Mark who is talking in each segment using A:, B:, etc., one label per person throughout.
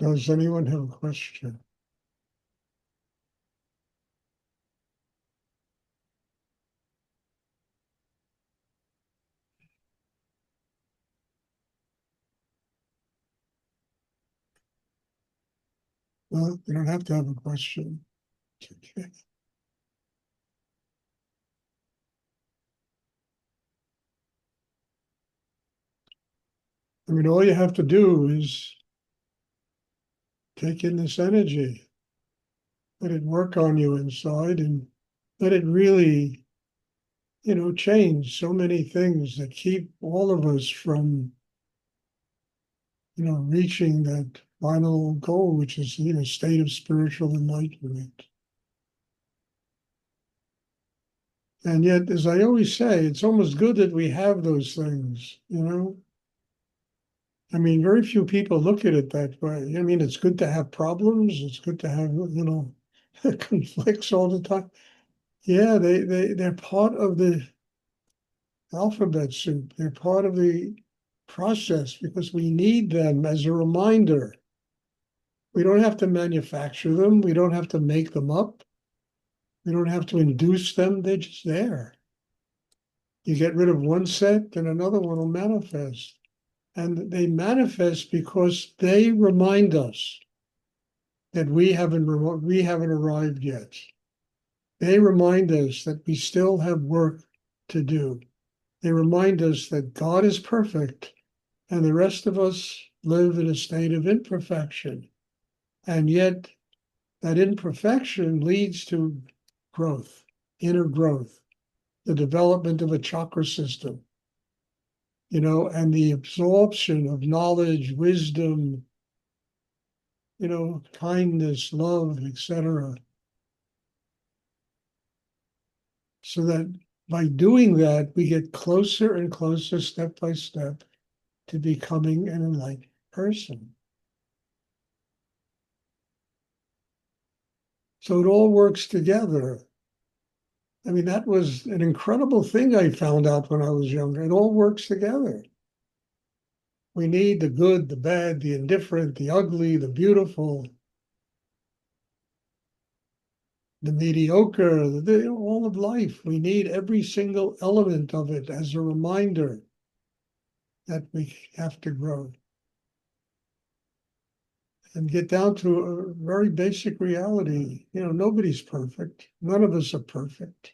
A: Does anyone have a question? Well, you don't have to have a question. It's okay. I mean, all you have to do is take in this energy, let it work on you inside, and let it really, change so many things that keep all of us from, reaching that final goal, which is, state of spiritual enlightenment. And yet, as I always say, it's almost good that we have those things. I mean, very few people look at it that way. I mean, it's good to have problems. It's good to have, conflicts all the time. Yeah, they're part of the alphabet soup. They're part of the process because we need them as a reminder. We don't have to manufacture them. We don't have to make them up. We don't have to induce them. They're just there. You get rid of one set, and another one will manifest. And they manifest because they remind us that we haven't arrived yet. They remind us that we still have work to do. They remind us that God is perfect and the rest of us live in a state of imperfection. And yet that imperfection leads to growth, inner growth, the development of a chakra system, and the absorption of knowledge, wisdom, kindness, love, etc. So that by doing that, we get closer and closer, step by step, to becoming an enlightened person. So it all works together. I mean, that was an incredible thing I found out when I was younger. It all works together. We need the good, the bad, the indifferent, the ugly, the beautiful, the mediocre, all of life. We need every single element of it as a reminder that we have to grow and get down to a very basic reality. Nobody's perfect. None of us are perfect.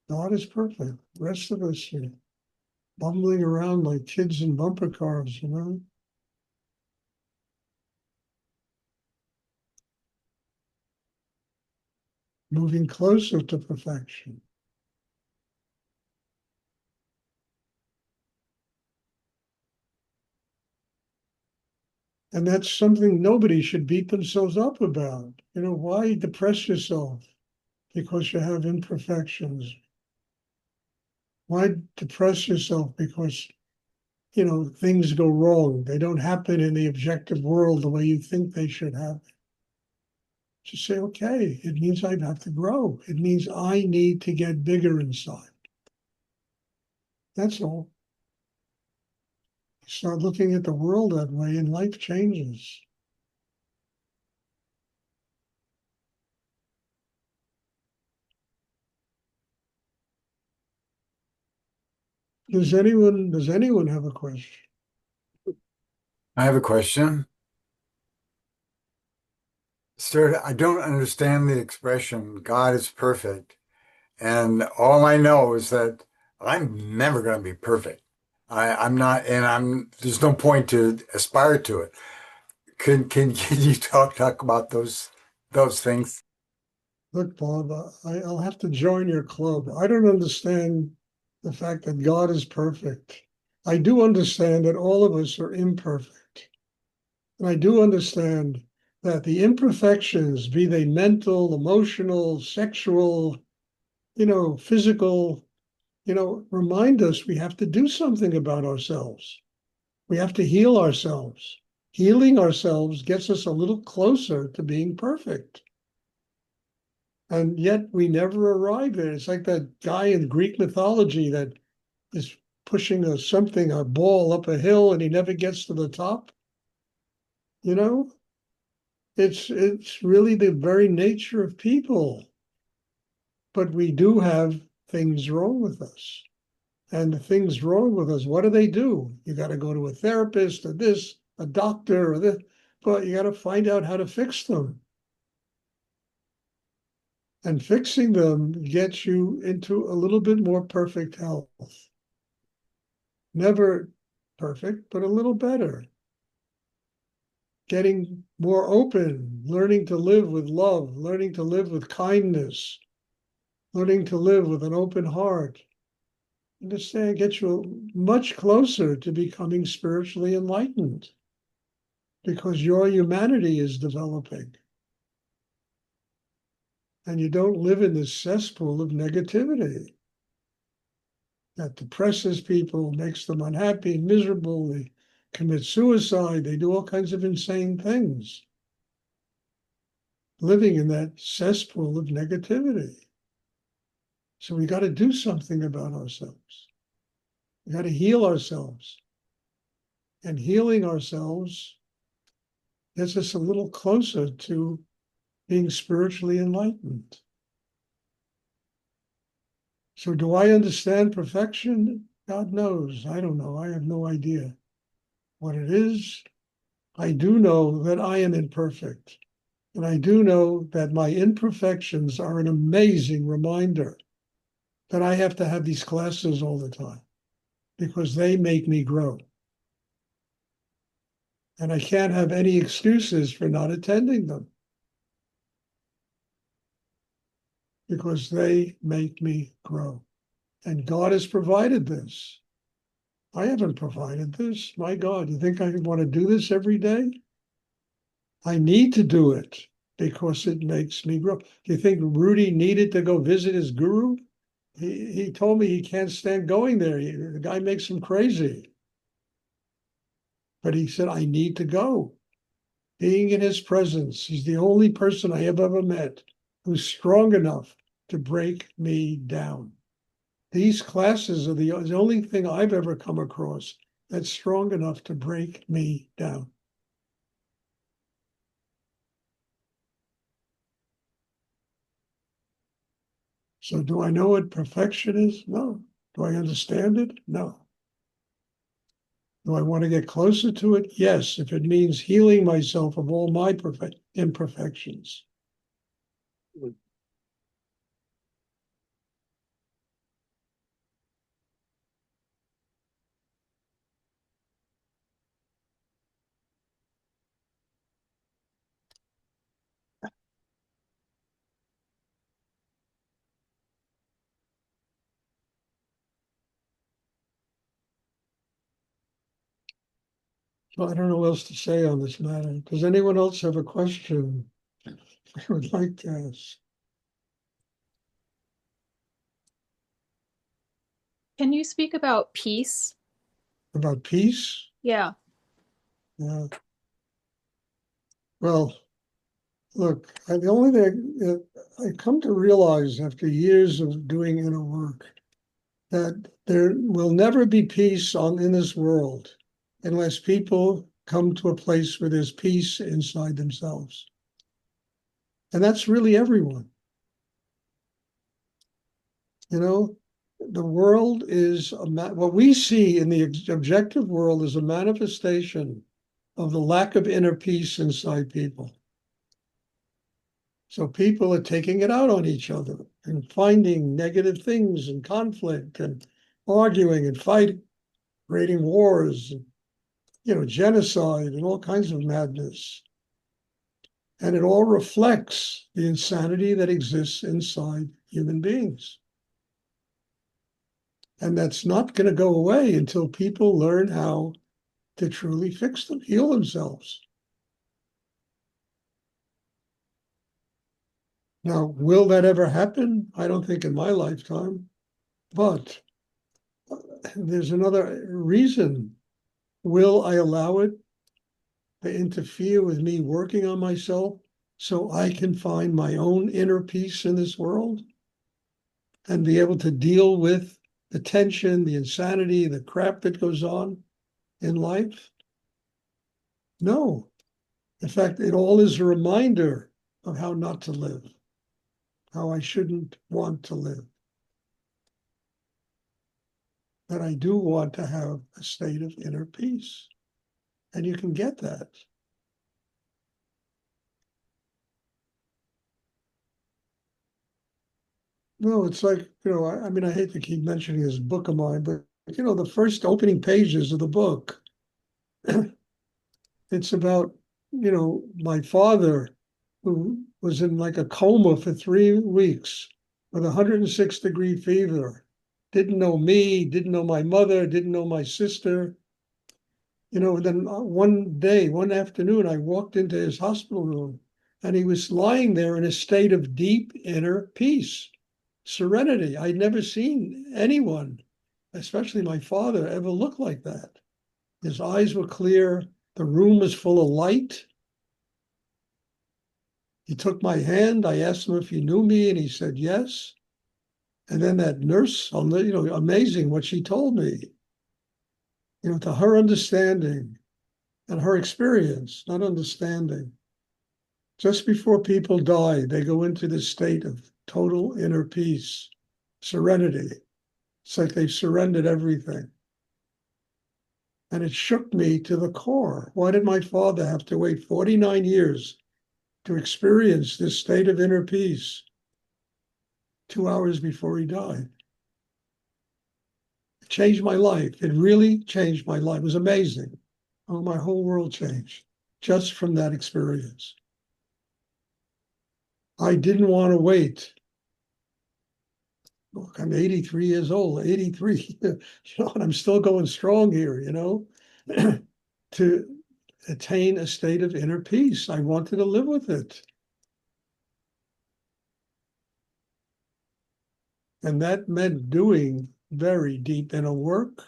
A: God is perfect. The rest of us are bumbling around like kids in bumper cars. Moving closer to perfection. And that's something nobody should beat themselves up about. Why depress yourself because you have imperfections? Why depress yourself because, things go wrong? They don't happen in the objective world the way you think they should happen. Just say, okay, it means I have to grow. It means I need to get bigger inside. That's all. Start looking at the world that way and life changes. Does anyone have a question?
B: I have a question. Stuart, I don't understand the expression God is perfect. And all I know is that I'm never going to be perfect. I'm not, and there's no point to aspire to it. Can you talk about those things?
A: Look, Bob, I'll have to join your club. I don't understand the fact that God is perfect. I do understand that all of us are imperfect. And I do understand that the imperfections, be they mental, emotional, sexual, physical, remind us we have to do something about ourselves. We have to heal ourselves. Healing ourselves gets us a little closer to being perfect. And yet we never arrive there. It's like that guy in Greek mythology that is pushing a ball up a hill and he never gets to the top. You know, it's really the very nature of people. But we do have things wrong with us. And the things wrong with us, what do? You got to go to a therapist or this, a doctor or this, but you got to find out how to fix them. And fixing them gets you into a little bit more perfect health. Never perfect, but a little better. Getting more open, learning to live with love, learning to live with kindness, learning to live with an open heart. Understand, gets you much closer to becoming spiritually enlightened because your humanity is developing. And you don't live in this cesspool of negativity that depresses people, makes them unhappy, miserable. They commit suicide. They do all kinds of insane things, living in that cesspool of negativity. So we got to do something about ourselves. We got to heal ourselves. And healing ourselves gets us a little closer to being spiritually enlightened. So do I understand perfection? God knows. I don't know. I have no idea what it is. I do know that I am imperfect. And I do know that my imperfections are an amazing reminder that I have to have these classes all the time because they make me grow. And I can't have any excuses for not attending them because they make me grow. And God has provided this. I haven't provided this. My God, you think I want to do this every day? I need to do it because it makes me grow. Do you think Rudy needed to go visit his guru? He told me he can't stand going there. The guy makes him crazy. But he said, I need to go. Being in his presence, he's the only person I have ever met who's strong enough to break me down. These classes are the only thing I've ever come across that's strong enough to break me down. So do I know what perfection is? No. Do I understand it? No. Do I want to get closer to it? Yes, if it means healing myself of all my imperfections. So I don't know what else to say on this matter. Does anyone else have a question I would like to ask?
C: Can you speak about peace?
A: About peace?
C: Yeah.
A: Yeah. Well, look, the only thing that I come to realize after years of doing inner work that there will never be peace in this world unless people come to a place where there's peace inside themselves. And that's really everyone. You know, the world is what we see in the objective world is a manifestation of the lack of inner peace inside people. So people are taking it out on each other and finding negative things and conflict and arguing and fighting, creating wars, genocide and all kinds of madness. And it all reflects the insanity that exists inside human beings. And that's not going to go away until people learn how to truly fix them, heal themselves. Now, will that ever happen? I don't think in my lifetime, but there's another reason. Will I allow it to interfere with me working on myself so I can find my own inner peace in this world and be able to deal with the tension, the insanity, the crap that goes on in life? No. In fact, it all is a reminder of how not to live, how I shouldn't want to live. That I do want to have a state of inner peace. And you can get that. No, it's like, I mean, I hate to keep mentioning this book of mine, but, the first opening pages of the book, it's about, my father who was in like a coma for 3 weeks with 106-degree fever. Didn't know me, didn't know my mother, didn't know my sister. And then one afternoon, I walked into his hospital room and he was lying there in a state of deep inner peace, serenity. I'd never seen anyone, especially my father, ever look like that. His eyes were clear. The room was full of light. He took my hand. I asked him if he knew me, and he said yes. And then that nurse, amazing what she told me, to her understanding and her experience, not understanding. Just before people die, they go into this state of total inner peace, serenity. It's like they've surrendered everything. And it shook me to the core. Why did my father have to wait 49 years to experience this state of inner peace 2 hours before he died? It changed my life. It really changed my life. It was amazing. Oh, my whole world changed just from that experience. I didn't want to wait. Look, I'm 83 years old, 83, and I'm still going strong here, to attain a state of inner peace. I wanted to live with it. And that meant doing very deep inner work,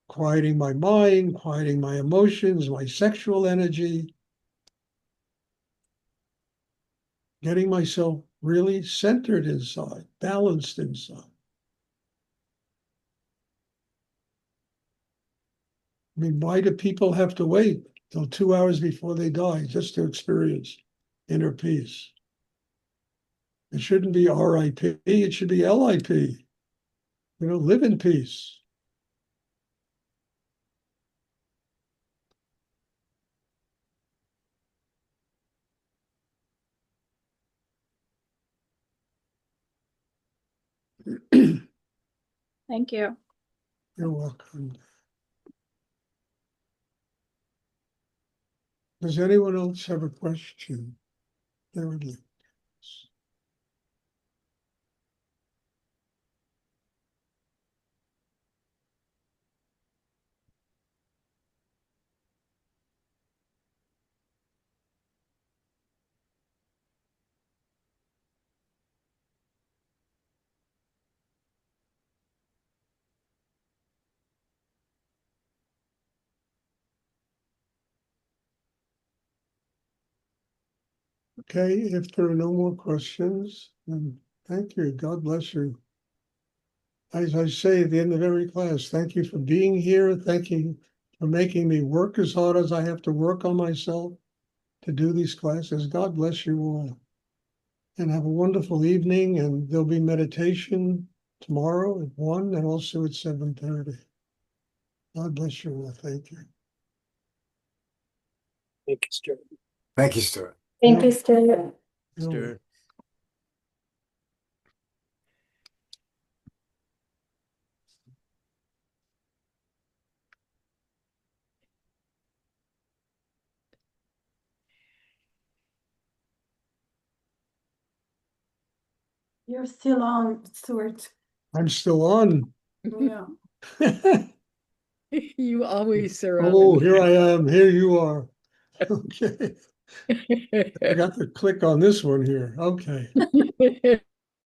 A: quieting my mind, quieting my emotions, my sexual energy, getting myself really centered inside, balanced inside. I mean, why do people have to wait till 2 hours before they die just to experience inner peace? It shouldn't be RIP, it should be LIP. Live in peace.
C: Thank you.
A: You're welcome. Does anyone else have a question? There it is. Okay, if there are no more questions, then thank you. God bless you. As I say at the end of every class, thank you for being here. Thank you for making me work as hard as I have to work on myself to do these classes. God bless you all. And have a wonderful evening. And there'll be meditation tomorrow at 1 and also at 7:30. God bless you all. Thank you.
D: Thank you, Stuart.
B: Thank you, Stuart.
E: Thank you, Stuart.
A: You're
D: Stuart.
E: You're still on, Stuart.
A: I'm still on.
E: Yeah.
F: You always are on.
A: Oh, here I am. Here you are. Okay. I got to click on this one here. Okay.